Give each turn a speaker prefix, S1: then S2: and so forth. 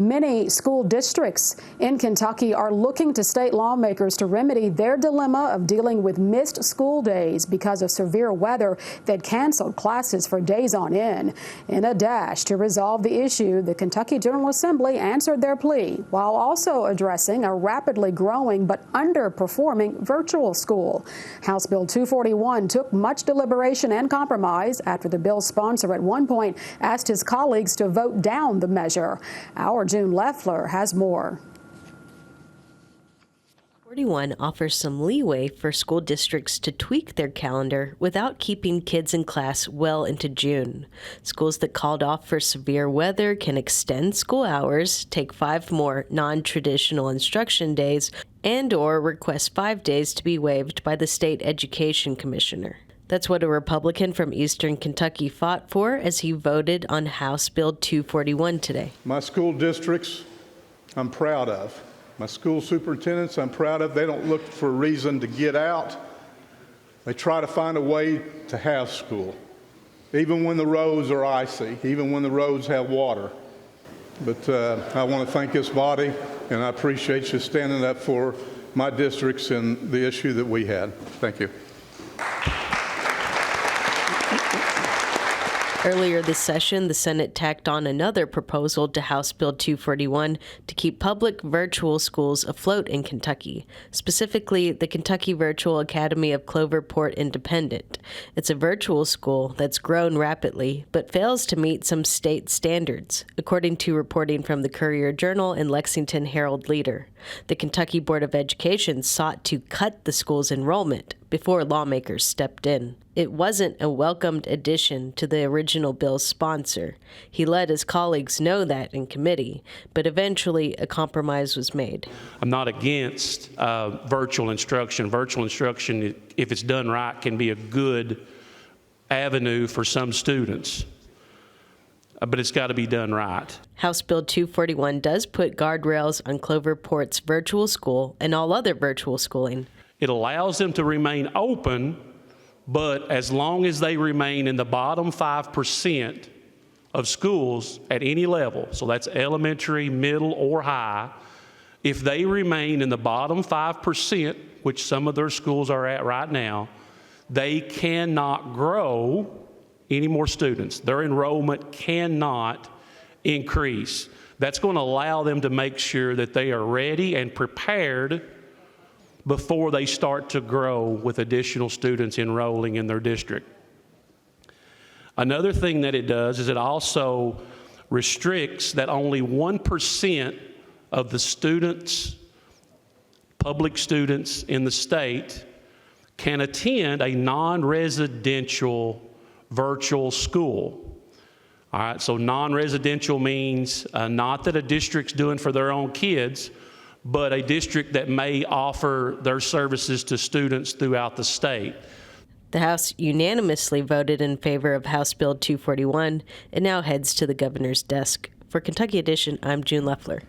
S1: Many school districts in Kentucky are looking to state lawmakers to remedy their dilemma of dealing with missed school days because of severe weather that canceled classes for days on end. In a dash to resolve the issue, the Kentucky General Assembly answered their plea while also addressing a rapidly growing but underperforming virtual school. House Bill 241 took much deliberation and compromise after the bill's sponsor at one point asked his colleagues to vote down the measure. Our June Leffler has more.
S2: 41 offers some leeway for school districts to tweak their calendar without keeping kids in class well into June. Schools that called off for severe weather can extend school hours, take 5 more non-traditional instruction days, and/or request 5 days to be waived by the state education commissioner. That's what a Republican from Eastern Kentucky fought for as he voted on House Bill 241 today.
S3: My school districts, I'm proud of. My school superintendents, I'm proud of. They don't look for a reason to get out. They try to find a way to have school, even when the roads are icy, even when the roads have water. But I want to thank this body, and I appreciate you standing up for my districts and the issue that we had. Thank you.
S2: Earlier this session, the Senate tacked on another proposal to House Bill 241 to keep public virtual schools afloat in Kentucky, specifically the Kentucky Virtual Academy of Cloverport Independent. It's a virtual school that's grown rapidly, but fails to meet some state standards, according to reporting from the Courier-Journal and Lexington Herald-Leader. The Kentucky Board of Education sought to cut the school's enrollment before lawmakers stepped in. It wasn't a welcomed addition to the original bill's sponsor. He let his colleagues know that in committee, but eventually a compromise was made.
S4: I'm not against virtual instruction. Virtual instruction, if it's done right, can be a good avenue for some students. But it's got to be done right.
S2: House Bill 241 does put guardrails on Cloverport's virtual school and all other virtual schooling.
S4: It allows them to remain open, but as long as they remain in the bottom 5% of schools at any level, so that's elementary, middle, or high, if they remain in the bottom 5%, which some of their schools are at right now, they cannot grow any more students. Their enrollment cannot increase. That's going to allow them to make sure that they are ready and prepared before they start to grow with additional students enrolling in their district. Another thing that it does is it also restricts that only 1% of the students, public students in the state, can attend a non-residential virtual school. All right, so non-residential means not that a district's doing for their own kids, but a district that may offer their services to students throughout the state.
S2: The House unanimously voted in favor of House Bill 241 and now heads to the governor's desk. For Kentucky Edition, I'm June Leffler.